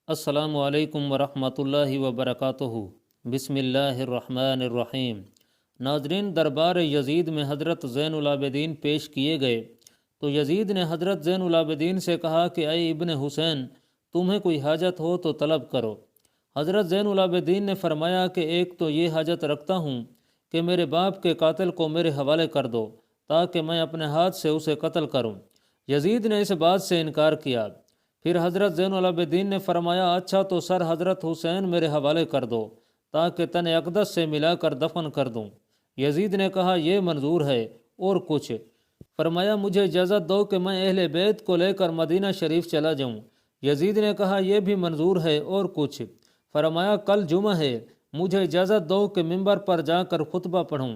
السلام علیکم ورحمۃ اللہ وبرکاتہ۔ بسم اللہ الرحمن الرحیم۔ ناظرین، دربار یزید میں حضرت زین العابدین پیش کیے گئے تو یزید نے حضرت زین العابدین سے کہا کہ اے ابن حسین، تمہیں کوئی حاجت ہو تو طلب کرو۔ حضرت زین العابدین نے فرمایا کہ ایک تو یہ حاجت رکھتا ہوں کہ میرے باپ کے قاتل کو میرے حوالے کر دو تاکہ میں اپنے ہاتھ سے اسے قتل کروں۔ یزید نے اس بات سے انکار کیا۔ پھر حضرت زین العابدین نے فرمایا اچھا تو سر حضرت حسین میرے حوالے کر دو تاکہ تن اقدس سے ملا کر دفن کر دوں۔ یزید نے کہا یہ منظور ہے، اور کچھ؟ فرمایا مجھے اجازت دو کہ میں اہل بیت کو لے کر مدینہ شریف چلا جاؤں۔ یزید نے کہا یہ بھی منظور ہے، اور کچھ؟ فرمایا کل جمعہ ہے، مجھے اجازت دو کہ منبر پر جا کر خطبہ پڑھوں۔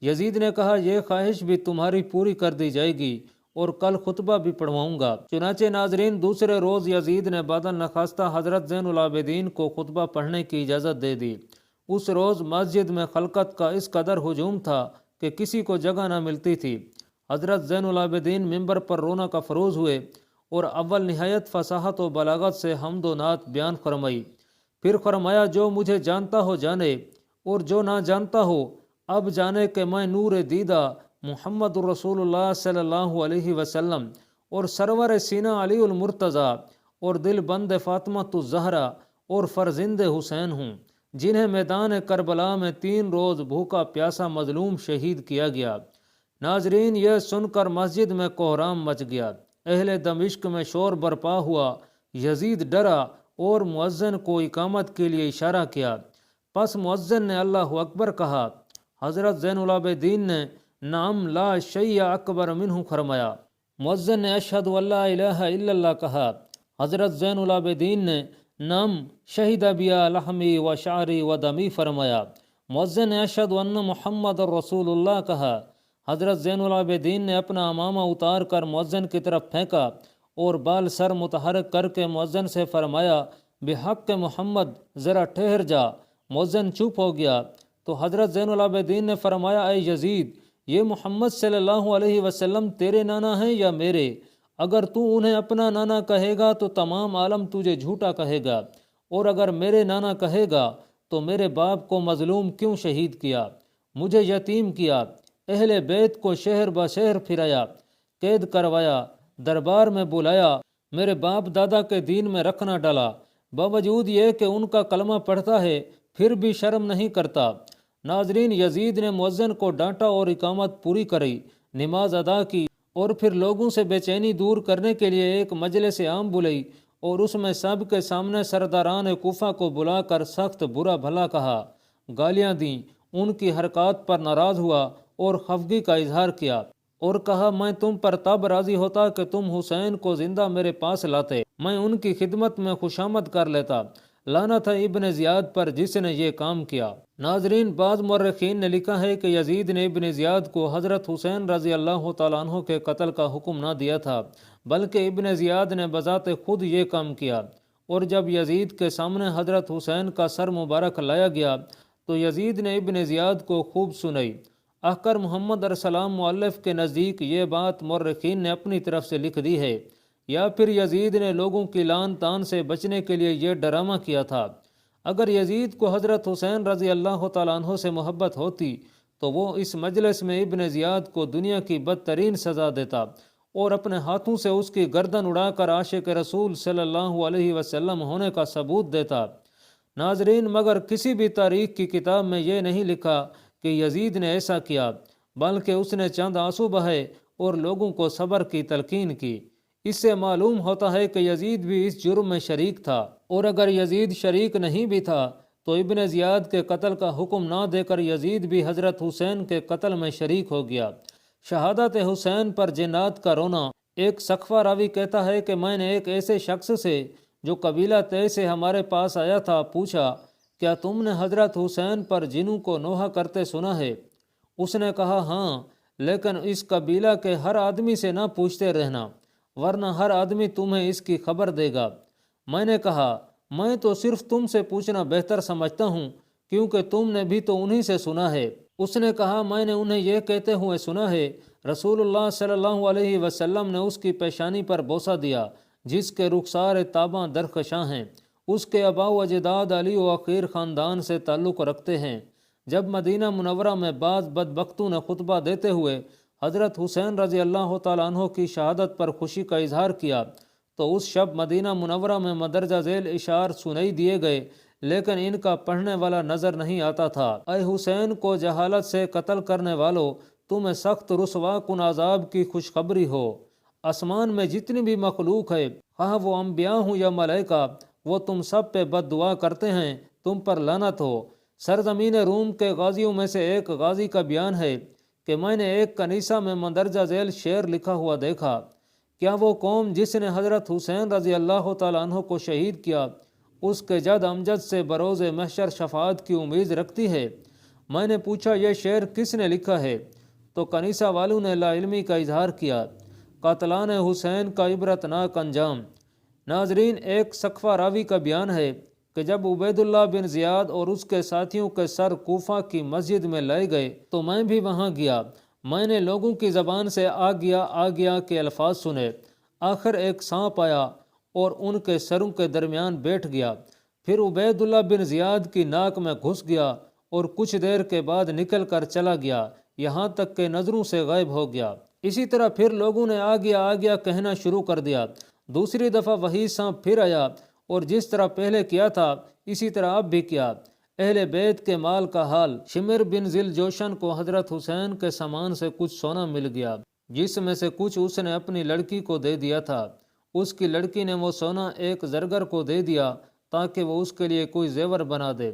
یزید نے کہا یہ خواہش بھی تمہاری پوری کر دی جائے گی، اور کل خطبہ بھی پڑھواؤں گا۔ چنانچہ ناظرین، دوسرے روز یزید نے بعد نخواستہ حضرت زین العابدین کو خطبہ پڑھنے کی اجازت دے دی۔ اس روز مسجد میں خلقت کا اس قدر ہجوم تھا کہ کسی کو جگہ نہ ملتی تھی۔ حضرت زین العابدین منبر پر رونق افروز ہوئے اور اول نہایت فصاحت و بلاغت سے حمد و نعت بیان فرمائی۔ پھر فرمایا جو مجھے جانتا ہو جانے، اور جو نہ جانتا ہو اب جانے کہ میں نور دیدہ محمد رسول اللہ صلی اللہ علیہ وسلم اور سرور سینہ علی المرتضیٰ اور دل بند فاطمۃ الزہرا اور فرزند حسین ہوں، جنہیں میدان کربلا میں 3 روز بھوکا پیاسا مظلوم شہید کیا گیا۔ ناظرین، یہ سن کر مسجد میں کوہرام مچ گیا، اہل دمشق میں شور برپا ہوا۔ یزید ڈرا اور مؤذن کو اقامت کے لیے اشارہ کیا۔ پس مؤذن نے اللہ اکبر کہا۔ حضرت زین العابدین نے نعم لا شیء اکبر منہ فرمایا۔ مؤذن نے اشہد ان لا الہ الا اللہ کہا۔ حضرت زین العابدین نے نعم شہد بیا لحمی و شعری و دمی فرمایا۔ مؤذن نے اشہد ان محمد رسول اللہ کہا۔ حضرت زین العابدین نے اپنا امامہ اتار کر مؤذن کی طرف پھینکا اور بال سر متحرک کر کے مؤذن سے فرمایا بحق محمد ذرا ٹھہر جا۔ مؤذن چپ ہو گیا تو حضرت زین العابدین نے فرمایا اے یزید، یہ محمد صلی اللہ علیہ وسلم تیرے نانا ہیں یا میرے؟ اگر تو انہیں اپنا نانا کہے گا تو تمام عالم تجھے جھوٹا کہے گا، اور اگر میرے نانا کہے گا تو میرے باپ کو مظلوم کیوں شہید کیا، مجھے یتیم کیا، اہل بیت کو شہر بہ شہر پھرایا، قید کروایا، دربار میں بلایا، میرے باپ دادا کے دین میں رکھنا ڈالا، باوجود یہ کہ ان کا کلمہ پڑھتا ہے پھر بھی شرم نہیں کرتا۔ ناظرین، یزید نے مؤذن کو ڈانٹا اور اقامت پوری کری، نماز ادا کی، اور پھر لوگوں سے بے چینی دور کرنے کے لیے ایک مجلس عام بلائی اور اس میں سب کے سامنے سرداران کوفہ کو بلا کر سخت برا بھلا کہا، گالیاں دیں، ان کی حرکات پر ناراض ہوا اور خفگی کا اظہار کیا، اور کہا میں تم پر تب راضی ہوتا کہ تم حسین کو زندہ میرے پاس لاتے، میں ان کی خدمت میں خوشامد کر لیتا، لعنت ہے ابن زیاد پر جس نے یہ کام کیا۔ ناظرین، بعض مورخین نے لکھا ہے کہ یزید نے ابن زیاد کو حضرت حسین رضی اللہ تعالیٰ عنہ کے قتل کا حکم نہ دیا تھا، بلکہ ابن زیاد نے بذات خود یہ کام کیا، اور جب یزید کے سامنے حضرت حسین کا سر مبارک لایا گیا تو یزید نے ابن زیاد کو خوب سنائی۔ احکر محمد ارسلام مؤلف کے نزدیک یہ بات مورخین نے اپنی طرف سے لکھ دی ہے، یا پھر یزید نے لوگوں کی لعن طعن سے بچنے کے لیے یہ ڈرامہ کیا تھا۔ اگر یزید کو حضرت حسین رضی اللہ تعالیٰ عنہ سے محبت ہوتی تو وہ اس مجلس میں ابن زیاد کو دنیا کی بدترین سزا دیتا اور اپنے ہاتھوں سے اس کی گردن اڑا کر عاشق رسول صلی اللہ علیہ وسلم ہونے کا ثبوت دیتا۔ ناظرین، مگر کسی بھی تاریخ کی کتاب میں یہ نہیں لکھا کہ یزید نے ایسا کیا، بلکہ اس نے چند آنسو بہائے اور لوگوں کو صبر کی تلقین کی۔ اس سے معلوم ہوتا ہے کہ یزید بھی اس جرم میں شریک تھا، اور اگر یزید شریک نہیں بھی تھا تو ابن زیاد کے قتل کا حکم نہ دے کر یزید بھی حضرت حسین کے قتل میں شریک ہو گیا۔ شہادت حسین پر جنات کا رونا۔ ایک سقفہ راوی کہتا ہے کہ میں نے ایک ایسے شخص سے جو قبیلہ طے سے ہمارے پاس آیا تھا پوچھا کیا تم نے حضرت حسین پر جنوں کو نوحہ کرتے سنا ہے؟ اس نے کہا ہاں، لیکن اس قبیلہ کے ہر آدمی سے نہ پوچھتے رہنا، ورنہ ہر آدمی تمہیں اس کی خبر دے گا۔ میں نے کہا میں تو صرف تم سے پوچھنا بہتر سمجھتا ہوں، کیونکہ تم نے بھی تو انہی سے سنا ہے۔ اس نے کہا میں نے انہیں یہ کہتے ہوئے سنا ہے رسول اللہ صلی اللہ علیہ وسلم نے اس کی پیشانی پر بوسہ دیا جس کے رخسار تاباں درخشاں ہیں، اس کے آباء و اجداد علی و عقیل خاندان سے تعلق رکھتے ہیں۔ جب مدینہ منورہ میں بعض بدبختوں نے خطبہ دیتے ہوئے حضرت حسین رضی اللہ تعالیٰ عنہ کی شہادت پر خوشی کا اظہار کیا تو اس شب مدینہ منورہ میں مندرجہ ذیل اشعار سنائی دیے گئے، لیکن ان کا پڑھنے والا نظر نہیں آتا تھا۔ اے حسین کو جہالت سے قتل کرنے والو، تمہیں سخت رسوا کن عذاب کی خوشخبری ہو۔ آسمان میں جتنی بھی مخلوق ہے، خواہ وہ انبیاء ہوں یا ملائکہ، وہ تم سب پہ بد دعا کرتے ہیں، تم پر لعنت ہو۔ سرزمین روم کے غازیوں میں سے ایک غازی کا بیان ہے کہ میں نے ایک کنیسہ میں مندرجہ ذیل شعر لکھا ہوا دیکھا، کیا وہ قوم جس نے حضرت حسین رضی اللہ تعالیٰ عنہ کو شہید کیا اس کے جد امجد سے بروز محشر شفاعت کی امید رکھتی ہے؟ میں نے پوچھا یہ شعر کس نے لکھا ہے؟ تو کنیسہ والوں نے لا علمی کا اظہار کیا۔ قاتلان حسین کا عبرتناک انجام۔ ناظرین، ایک سقفہ راوی کا بیان ہے کہ جب عبید اللہ بن زیاد اور اس کے ساتھیوں کے سر کوفہ کی مسجد میں لائے گئے تو میں بھی وہاں گیا۔ میں نے لوگوں کی زبان سے آ گیا کے الفاظ سنے۔ آخر ایک سانپ آیا اور ان کے سروں کے درمیان بیٹھ گیا، پھر عبید اللہ بن زیاد کی ناک میں گھس گیا اور کچھ دیر کے بعد نکل کر چلا گیا، یہاں تک کہ نظروں سے غائب ہو گیا۔ اسی طرح پھر لوگوں نے آ گیا کہنا شروع کر دیا۔ دوسری دفعہ وہی سانپ پھر آیا اور جس طرح پہلے کیا تھا اسی طرح اب بھی کیا۔ اہل بیت کے مال کا حال۔ شمر بن ذیل جوشن کو حضرت حسین کے سامان سے کچھ سونا مل گیا، جس میں سے کچھ اس نے اپنی لڑکی کو دے دیا تھا۔ اس کی لڑکی نے وہ سونا ایک زرگر کو دے دیا تاکہ وہ اس کے لیے کوئی زیور بنا دے۔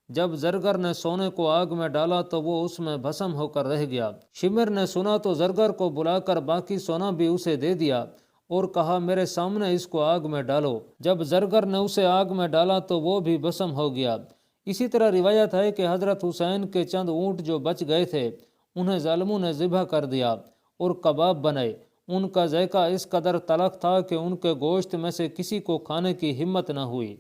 جب زرگر نے سونے کو آگ میں ڈالا تو وہ اس میں بھسم ہو کر رہ گیا۔ شمر نے سنا تو زرگر کو بلا کر باقی سونا بھی اسے دے دیا اور کہا میرے سامنے اس کو آگ میں ڈالو۔ جب زرگر نے اسے آگ میں ڈالا تو وہ بھی بھسم ہو گیا۔ اسی طرح روایت ہے کہ حضرت حسین کے چند اونٹ جو بچ گئے تھے انہیں ظالموں نے ذبح کر دیا اور کباب بنائے۔ ان کا ذائقہ اس قدر تلخ تھا کہ ان کے گوشت میں سے کسی کو کھانے کی ہمت نہ ہوئی۔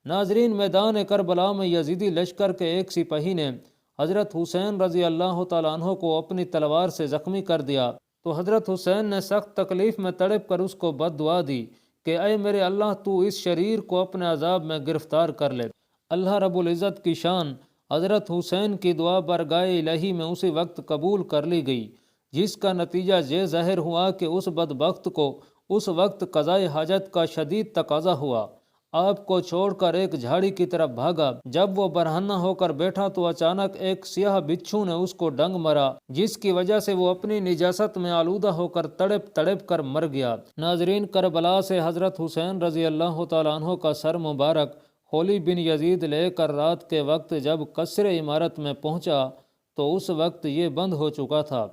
ناظرین، میدان کربلا میں یزیدی لشکر کے ایک سپاہی نے حضرت حسین رضی اللہ تعالیٰ عنہ کو اپنی تلوار سے زخمی کر دیا تو حضرت حسین نے سخت تکلیف میں تڑپ کر اس کو بد دعا دی کہ اے میرے اللہ، تو اس شریر کو اپنے عذاب میں گرفتار کر لے۔ اللہ رب العزت کی شان۔ حضرت حسین کی دعا بارگاہ الہی میں اسی وقت قبول کر لی گئی، جس کا نتیجہ یہ ظاہر ہوا کہ اس بدبخت کو اس وقت قضائے حاجت کا شدید تقاضا ہوا۔ آپ کو چھوڑ کر ایک جھاڑی کی طرف بھاگا۔ جب وہ برہنہ ہو کر بیٹھا تو اچانک ایک سیاہ بچھو نے اس کو ڈنگ مارا، جس کی وجہ سے وہ اپنی نجاست میں آلودہ ہو کر تڑپ کر مر گیا۔ ناظرین، کربلا سے حضرت حسین رضی اللہ تعالیٰ عنہ کا سر مبارک خولی بن یزید لے کر رات کے وقت جب قصر عمارت میں پہنچا تو اس وقت یہ بند ہو چکا تھا۔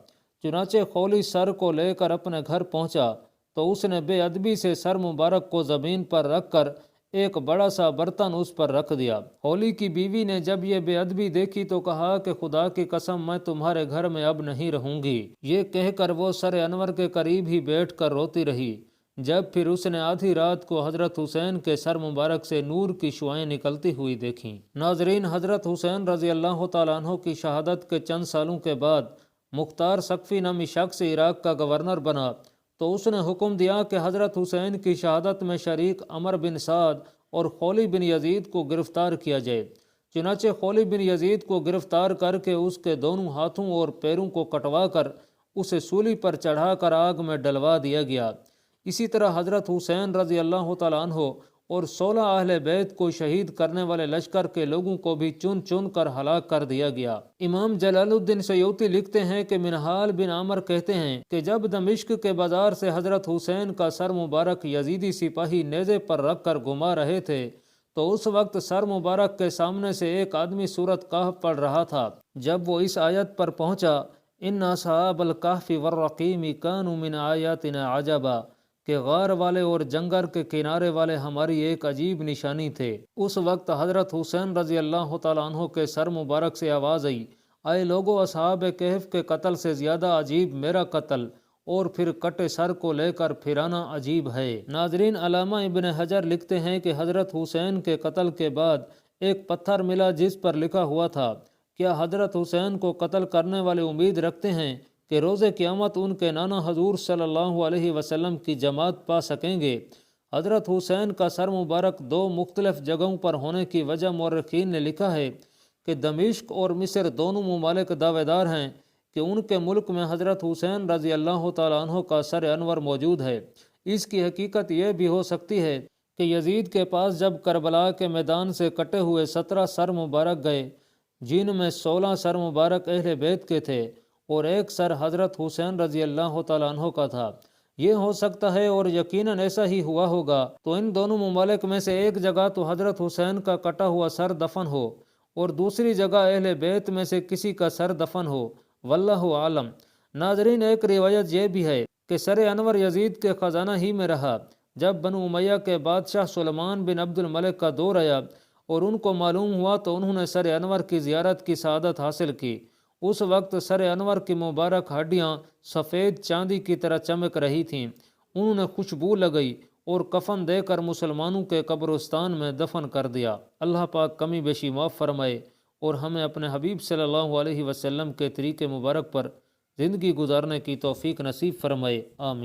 چنانچہ خولی سر کو لے کر اپنے گھر پہنچا تو اس نے بے ادبی سے سر مبارک کو زمین پر رکھ کر ایک بڑا سا برتن اس پر رکھ دیا۔ خولی کی بیوی نے جب یہ بے ادبی دیکھی تو کہا کہ خدا کی قسم میں تمہارے گھر میں اب نہیں رہوں گی۔ یہ کہہ کر وہ سر انور کے قریب ہی بیٹھ کر روتی رہی۔ جب پھر اس نے آدھی رات کو حضرت حسین کے سر مبارک سے نور کی شعائیں نکلتی ہوئی دیکھیں۔ ناظرین، حضرت حسین رضی اللہ تعالیٰ عنہ کی شہادت کے چند سالوں کے بعد مختار ثقفی نامی شخص عراق کا گورنر بنا تو اس نے حکم دیا کہ حضرت حسین کی شہادت میں شریک عمر بن سعد اور خولی بن یزید کو گرفتار کیا جائے۔ چنانچہ خولی بن یزید کو گرفتار کر کے اس کے دونوں ہاتھوں اور پیروں کو کٹوا کر اسے سولی پر چڑھا کر آگ میں ڈلوا دیا گیا۔ اسی طرح حضرت حسین رضی اللہ تعالیٰ عنہ اور 16 اہل بیت کو شہید کرنے والے لشکر کے لوگوں کو بھی چن چن کر ہلاک کر دیا گیا۔ امام جلال الدین سیوطی لکھتے ہیں کہ منہال بن عامر کہتے ہیں کہ جب دمشق کے بازار سے حضرت حسین کا سر مبارک یزیدی سپاہی نیزے پر رکھ کر گھما رہے تھے تو اس وقت سر مبارک کے سامنے سے ایک آدمی سورۃ کہف پڑھ رہا تھا۔ جب وہ اس آیت پر پہنچا ان اصحاب الکہف والرقیم کانوا من آیاتنا عجبا، کہ غار والے اور جنگل کے کنارے والے ہماری ایک عجیب نشانی تھے، اس وقت حضرت حسین رضی اللہ تعالیٰ عنہ کے سر مبارک سے آواز آئی، اے لوگو، اصحاب کہف کے قتل سے زیادہ عجیب میرا قتل، اور پھر کٹے سر کو لے کر پھرانا عجیب ہے۔ ناظرین، علامہ ابن حجر لکھتے ہیں کہ حضرت حسین کے قتل کے بعد ایک پتھر ملا جس پر لکھا ہوا تھا، کیا حضرت حسین کو قتل کرنے والے امید رکھتے ہیں کہ روز قیامت ان کے نانا حضور صلی اللہ علیہ وسلم کی جماعت پا سکیں گے؟ حضرت حسین کا سر مبارک دو مختلف جگہوں پر ہونے کی وجہ مورخین نے لکھا ہے کہ دمشق اور مصر دونوں ممالک دعوے دار ہیں کہ ان کے ملک میں حضرت حسین رضی اللہ تعالیٰ عنہ کا سر انور موجود ہے۔ اس کی حقیقت یہ بھی ہو سکتی ہے کہ یزید کے پاس جب کربلا کے میدان سے کٹے ہوئے 17 سر مبارک گئے، جن میں 16 سر مبارک اہل بیت کے تھے اور ایک سر حضرت حسین رضی اللہ تعالیٰ عنہ کا تھا، یہ ہو سکتا ہے اور یقیناً ایسا ہی ہوا ہوگا، تو ان دونوں ممالک میں سے ایک جگہ تو حضرت حسین کا کٹا ہوا سر دفن ہو اور دوسری جگہ اہل بیت میں سے کسی کا سر دفن ہو، واللہ عالم۔ ناظرین، ایک روایت یہ بھی ہے کہ سر انور یزید کے خزانہ ہی میں رہا۔ جب بنو امیہ کے بادشاہ سلیمان بن عبد الملک کا دور آیا اور ان کو معلوم ہوا تو انہوں نے سر انور کی زیارت کی سعادت حاصل کی۔ اس وقت سر انور کی مبارک ہڈیاں سفید چاندی کی طرح چمک رہی تھیں۔ انہوں نے خوشبو لگائی اور کفن دے کر مسلمانوں کے قبرستان میں دفن کر دیا۔ اللہ پاک کمی بیشی معاف فرمائے اور ہمیں اپنے حبیب صلی اللہ علیہ وسلم کے طریقے مبارک پر زندگی گزارنے کی توفیق نصیب فرمائے، آمین۔